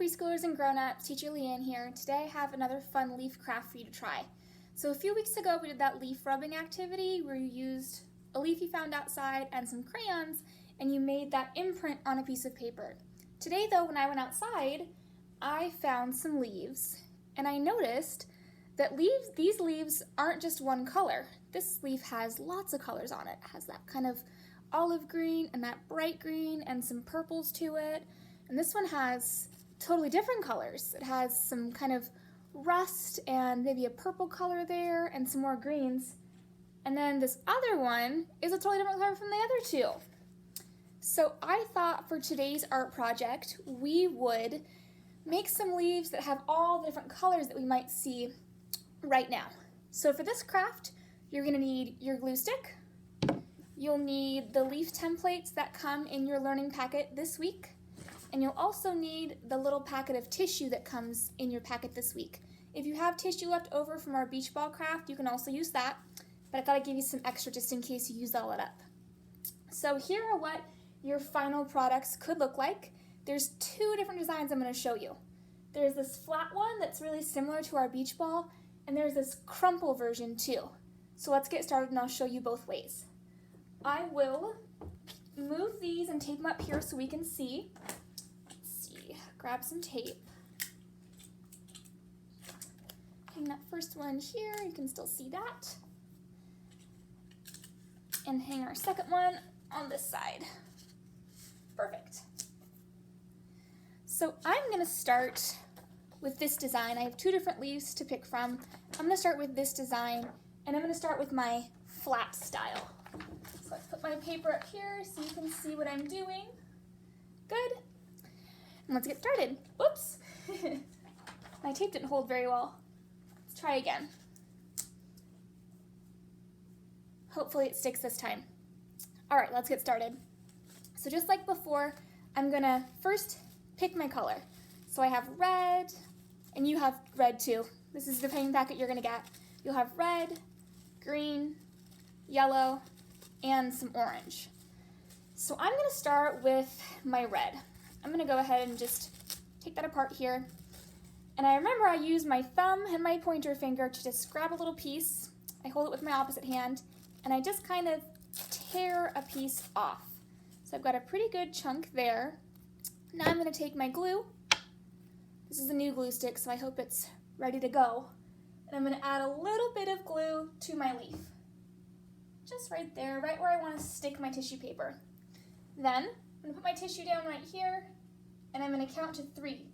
preschoolers and grown-ups, Teacher LeAnn here. Today I have another fun leaf craft for you to try. So a few weeks ago we did that leaf rubbing activity where you used a leaf you found outside and some crayons and you made that imprint on a piece of paper. Today though, when I went outside, I found some leaves and I noticed that these leaves aren't just one color. This leaf has lots of colors on it. It has that kind of olive green and that bright green and some purples to it. And this one has totally different colors. It has some kind of rust and maybe a purple color there and some more greens. And then this other one is a totally different color from the other two. So I thought for today's art project, we would make some leaves that have all the different colors that we might see right now. So for this craft, you're gonna need your glue stick. You'll need the leaf templates that come in your learning packet this week. And you'll also need the little packet of tissue that comes in your packet this week. If you have tissue left over from our beach ball craft, you can also use that, but I thought I'd give you some extra just in case you use all it up. So here are what your final products could look like. There's two different designs I'm going to show you. There's this flat one that's really similar to our beach ball, and there's this crumple version too. So let's get started and I'll show you both ways. I will move these and tape them up here so we can see. Grab some tape. Hang that first one here, you can still see that. And hang our second one on this side. Perfect. So I'm going to start with this design. I have two different leaves to pick from. I'm going to start with this design, and I'm going to start with my flat style. So let's put my paper up here so you can see what I'm doing. Good. Let's get started. Oops. My tape didn't hold very well. Let's try again. Hopefully it sticks this time. All right, let's get started. So just like before, I'm gonna first pick my color. So I have red, and you have red too. This is the painting packet you're gonna get. You'll have red, green, yellow, and some orange. So I'm gonna start with my red. I'm gonna go ahead and just take that apart here. And I remember I use my thumb and my pointer finger to just grab a little piece. I hold it with my opposite hand, and I just kind of tear a piece off. So I've got a pretty good chunk there. Now I'm gonna take my glue. This is a new glue stick, so I hope it's ready to go. And I'm gonna add a little bit of glue to my leaf. Just right there, right where I wanna stick my tissue paper. Then, I'm going to put my tissue down right here, and I'm going to count to 3.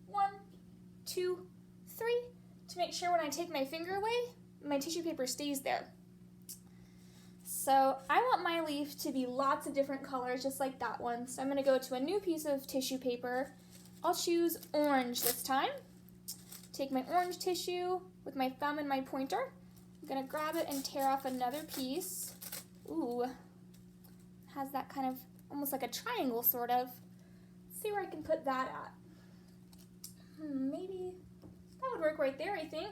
1, 2, 3, to make sure when I take my finger away, my tissue paper stays there. So I want my leaf to be lots of different colors, just like that one. So I'm going to go to a new piece of tissue paper. I'll choose orange this time. Take my orange tissue with my thumb and my pointer. I'm going to grab it and tear off another piece. Ooh, has that kind of almost like a triangle, sort of. Let's see where I can put that at. Maybe that would work right there, I think.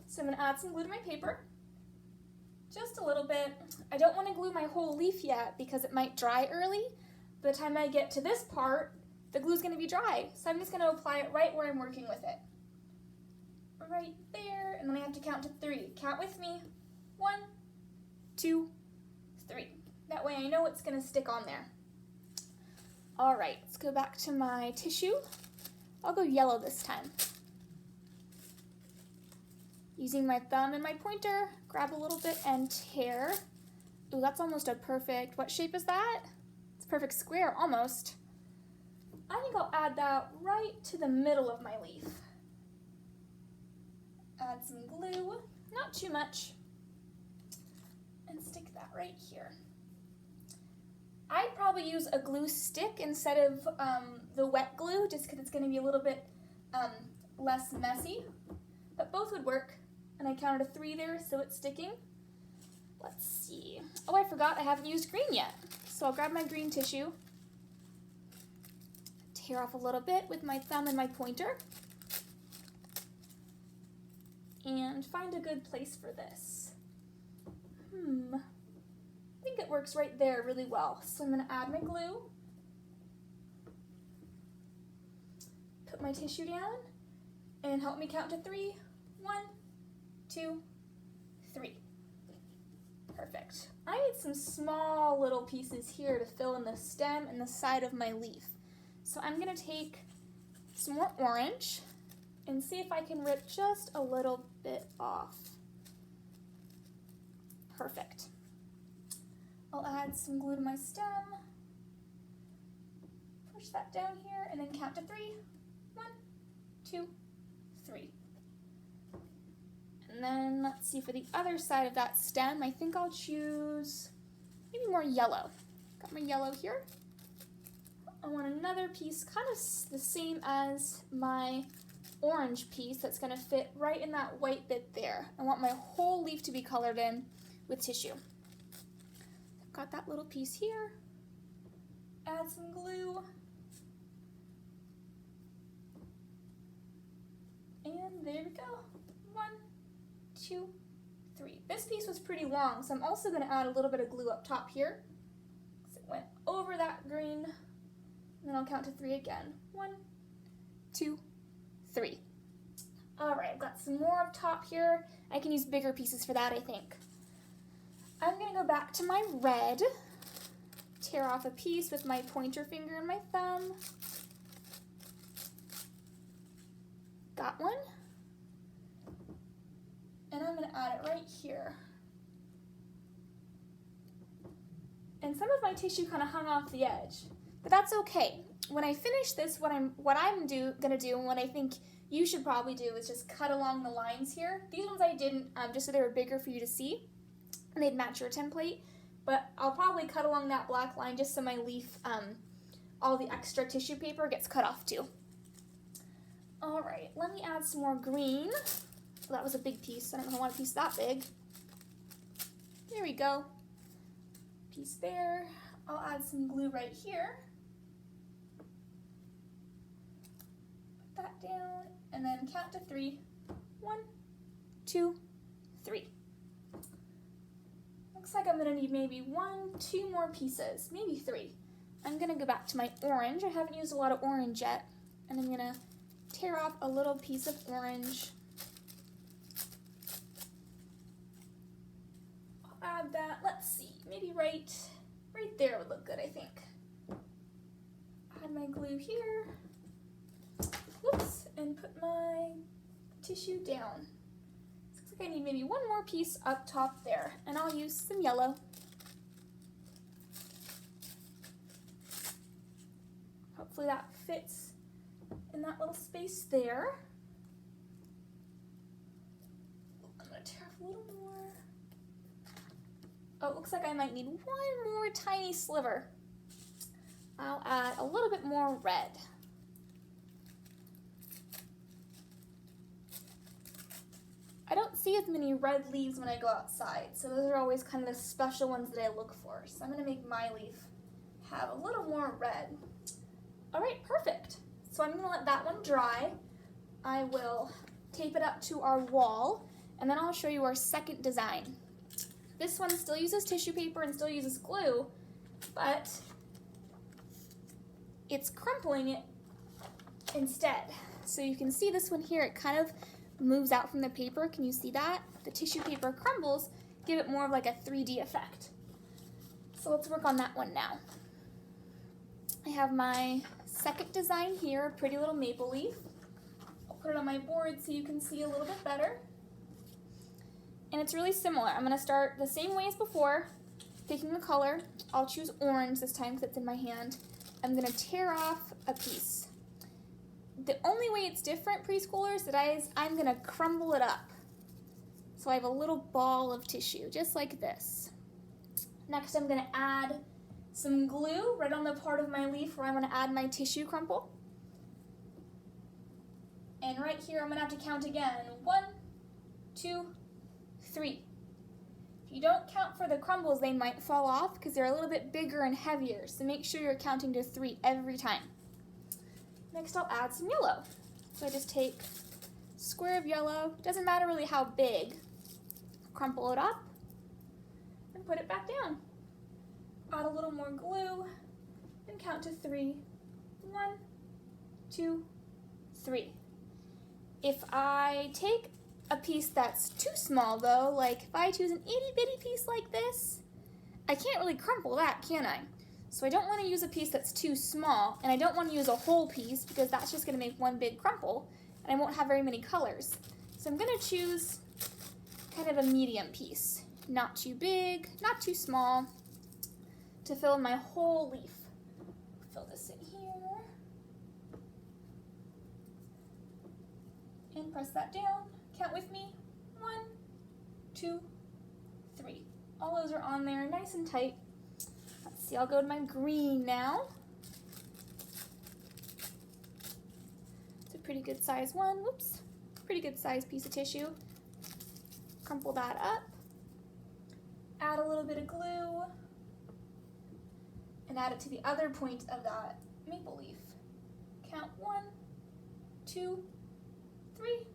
So I'm going to add some glue to my paper. Just a little bit. I don't want to glue my whole leaf yet because it might dry early. By the time I get to this part, the glue's going to be dry. So I'm just going to apply it right where I'm working with it. Right there, and then I have to count to 3. Count with me. 1, 2, 3. That way I know it's going to stick on there. All right, let's go back to my tissue. I'll go yellow this time. Using my thumb and my pointer, grab a little bit and tear. Ooh, that's almost a perfect, what shape is that? It's a perfect square, almost. I think I'll add that right to the middle of my leaf. Add some glue, not too much, and stick that right here. I'd probably use a glue stick instead of the wet glue, just because it's going to be a little bit less messy, but both would work. And I counted a 3 there, so it's sticking. Let's see. Oh, I forgot I haven't used green yet. So I'll grab my green tissue, tear off a little bit with my thumb and my pointer, and find a good place for this. I think it works right there really well. So I'm going to add my glue, put put my tissue down and help me count to 3. 1, 2, 3. Perfect. I need some small little pieces here to fill in the stem and the side of my leaf. So I'm going to take some more orange and see if I can rip just a little bit off. Perfect. I'll add some glue to my stem. Push that down here and then count to 3. 1, 2, 3. And then let's see for the other side of that stem, I think I'll choose maybe more yellow. Got my yellow here. I want another piece kind of the same as my orange piece that's going to fit right in that white bit there. I want my whole leaf to be colored in with tissue. I've got that little piece here. Add some glue. And there we go. 1, 2, 3. This piece was pretty long, so I'm also going to add a little bit of glue up top here. So it went over that green. And then I'll count to 3 again. 1, 2, 3. All right, I've got some more up top here. I can use bigger pieces for that, I think. I'm going to go back to my red, tear off a piece with my pointer finger and my thumb. Got one. And I'm going to add it right here. And some of my tissue kind of hung off the edge. But that's okay. When I finish this, what I'm gonna do, and what I think you should probably do, is just cut along the lines here. These ones I didn't, just so they were bigger for you to see, and they'd match your template. But I'll probably cut along that black line just so my leaf, all the extra tissue paper gets cut off too. All right, let me add some more green. Oh, that was a big piece. I don't know if I want a piece that big. There we go. Piece there. I'll add some glue right here. Put that down, and then count to 3. 1, 2, 3. Looks like I'm gonna need maybe 1, 2 more pieces, maybe 3. I'm gonna go back to my orange. I haven't used a lot of orange yet, and I'm gonna tear off a little piece of orange. I'll add that, let's see, maybe right there would look good, I think. Add my glue here. Whoops, and put my tissue down. Looks like I need maybe 1 more piece up top there, and I'll use some yellow. Hopefully that fits in that little space there. I'm gonna tear off a little more. Oh, it looks like I might need 1 more tiny sliver. I'll add a little bit more red. I don't see as many red leaves when I go outside, so those are always kind of the special ones that I look for. So I'm gonna make my leaf have a little more red. All right, perfect. So I'm gonna let that one dry. I will tape it up to our wall, and then I'll show you our second design. This one still uses tissue paper and still uses glue, but it's crumpling it instead. So you can see this one here, it kind of moves out from the paper. Can you see that? The tissue paper crumbles, give it more of like a 3D effect. So let's work on that one now. I have my second design here, a pretty little maple leaf. I'll put it on my board so you can see a little bit better. And it's really similar. I'm going to start the same way as before, picking a color. I'll choose orange this time because it's in my hand. I'm going to tear off a piece. The only way it's different, preschoolers, is I'm going to crumble it up. So I have a little ball of tissue, just like this. Next, I'm going to add some glue right on the part of my leaf where I'm going to add my tissue crumple. And right here, I'm going to have to count again. 1, 2, 3. If you don't count for the crumbles, they might fall off because they're a little bit bigger and heavier. So make sure you're counting to 3 every time. Next, I'll add some yellow. So I just take a square of yellow. Doesn't matter really how big. Crumple it up and put it back down. Add a little more glue and count to 3. 1, 2, 3. If I take a piece that's too small though, like if I choose an itty bitty piece like this, I can't really crumple that, can I? So I don't want to use a piece that's too small, and I don't want to use a whole piece because that's just going to make one big crumple, and I won't have very many colors. So I'm going to choose kind of a medium piece. Not too big, not too small, to fill in my whole leaf. Fill this in here. And press that down. Count with me. 1, 2, 3. All those are on there, nice and tight. Let's see, I'll go to my green now. It's a pretty good size one. Whoops. Pretty good size piece of tissue. Crumple that up. Add a little bit of glue. And add it to the other point of that maple leaf. Count 1, 2, 3.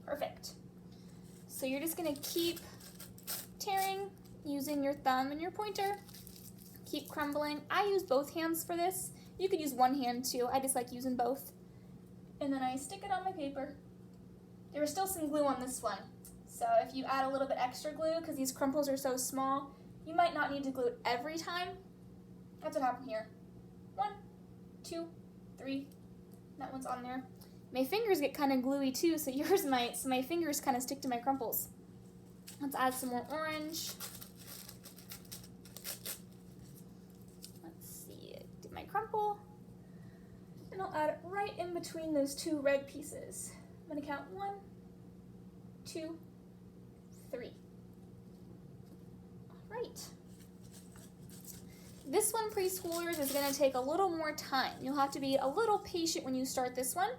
Perfect. So you're just going to keep tearing using your thumb and your pointer. Keep crumbling. I use both hands for this. You could use one hand too. I just like using both. And then I stick it on my paper. There is still some glue on this one. So if you add a little bit extra glue, because these crumples are so small, you might not need to glue it every time. That's what happened here. 1, 2, 3. That one's on there. My fingers get kind of gluey too, so yours might. So my fingers kind of stick to my crumples. Let's add some more orange. Let's see, do my crumple. And I'll add it right in between those 2 red pieces. I'm gonna count 1, 2, 3. All right. This one, preschoolers, is gonna take a little more time. You'll have to be a little patient when you start this one.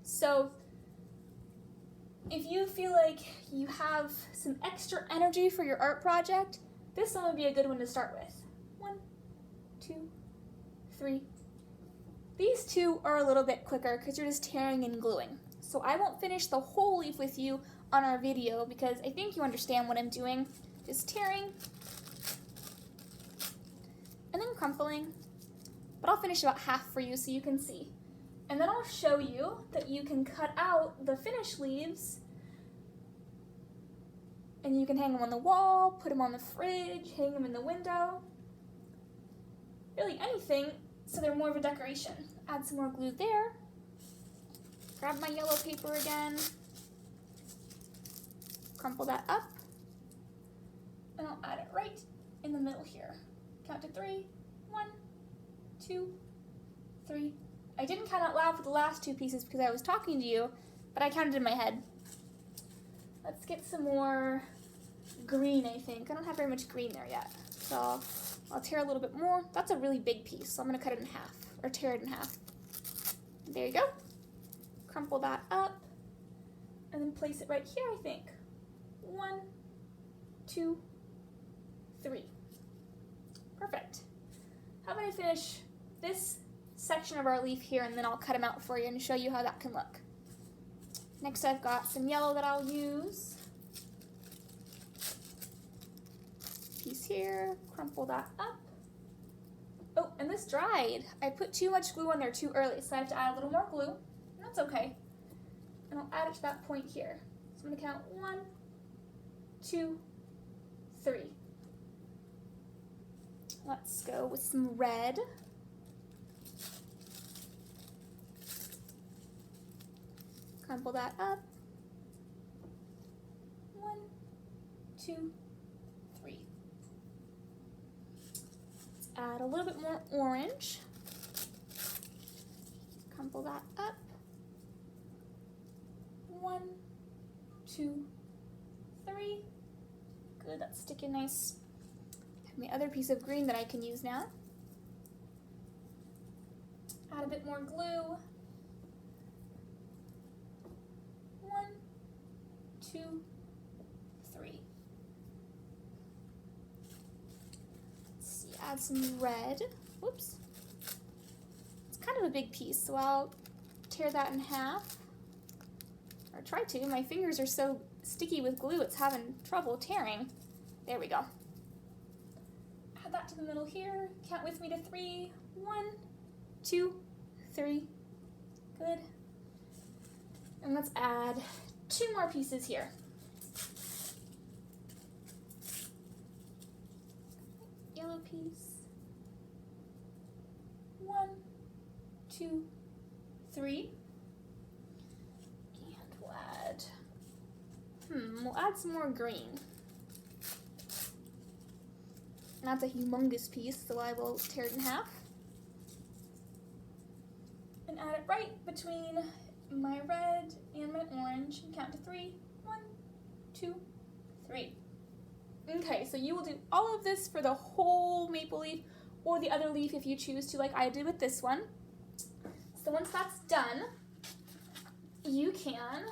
So if you feel like you have some extra energy for your art project, this one would be a good one to start with. 1, 2, 3. These 2 are a little bit quicker because you're just tearing and gluing. So I won't finish the whole leaf with you on our video because I think you understand what I'm doing. Just tearing and then crumpling. But I'll finish about half for you so you can see. And then I'll show you that you can cut out the finished leaves and you can hang them on the wall, put them on the fridge, hang them in the window. Really anything, so they're more of a decoration. Add some more glue there. Grab my yellow paper again. Crumple that up. And I'll add it right in the middle here. Count to 3. 1, 2, 3. I didn't count out loud for the last 2 pieces because I was talking to you, but I counted in my head. Let's get some more green, I think. I don't have very much green there yet. So I'll tear a little bit more. That's a really big piece, so I'm going to cut it in half, or tear it in half. There you go. Crumple that up, and then place it right here, I think. 1, 2, 3. Perfect. How about I finish this section of our leaf here, and then I'll cut them out for you and show you how that can look. Next I've got some yellow that I'll use. Piece here, crumple that up. Oh, and this dried. I put too much glue on there too early, so I have to add a little more glue. And that's okay. And I'll add it to that point here. So I'm gonna count 1, 2, 3. Let's go with some red. Crumple that up. 1, 2, 3. Let's add a little bit more orange. Crumple that up. 1, 2, 3. Good, that's sticking nice. And the other piece of green that I can use now. Add a bit more glue. 1, 2, 3. Let's see, add some red. Whoops. It's kind of a big piece, so I'll tear that in half. Or try to. My fingers are so sticky with glue, it's having trouble tearing. There we go. Add that to the middle here. Count with me to 3. 1, 2, 3. Good. And let's add 2 more pieces here. Yellow piece. 1, 2, 3. And we'll add some more green. That's a humongous piece, so I will tear it in half. And add it right between my red and my orange and count to 3. 1, 2, 3. Okay, so you will do all of this for the whole maple leaf or the other leaf if you choose to, like I did with this one. So once that's done, you can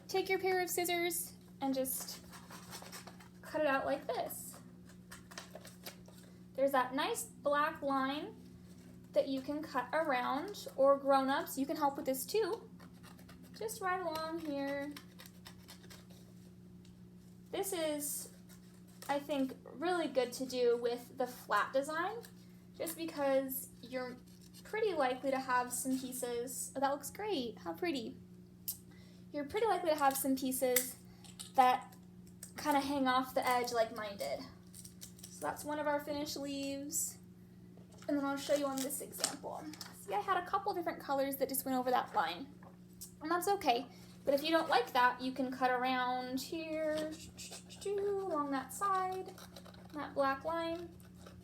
take your pair of scissors and just cut it out like this. There's that nice black line that you can cut around, or grown-ups, you can help with this too. Just right along here. This is, I think, really good to do with the flat design, just because you're pretty likely to have some pieces, oh, that looks great, how pretty. You're pretty likely to have some pieces that kind of hang off the edge like mine did. So that's one of our finished leaves. And then I'll show you on this example. See, I had a couple different colors that just went over that line. And that's okay. But if you don't like that, you can cut around here, along that side, that black line.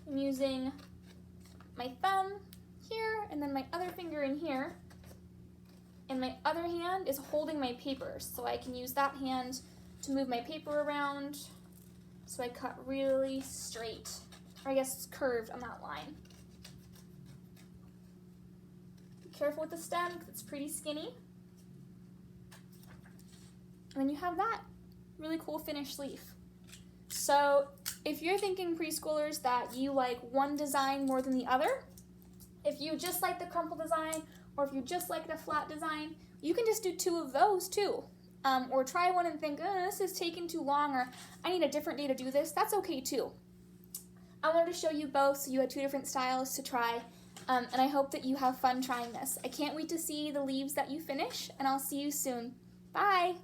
I'm using my thumb here, and then my other finger in here. And my other hand is holding my paper, so I can use that hand to move my paper around. So I cut really straight, or I guess curved on that line. Be careful with the stem because it's pretty skinny. And then you have that really cool finished leaf. So if you're thinking, preschoolers, that you like one design more than the other, if you just like the crumple design, or if you just like the flat design, you can just do 2 of those too. Or try one and think, oh, this is taking too long, or I need a different day to do this. That's okay too. I wanted to show you both so you had 2 different styles to try, and I hope that you have fun trying this. I can't wait to see the leaves that you finish, and I'll see you soon. Bye!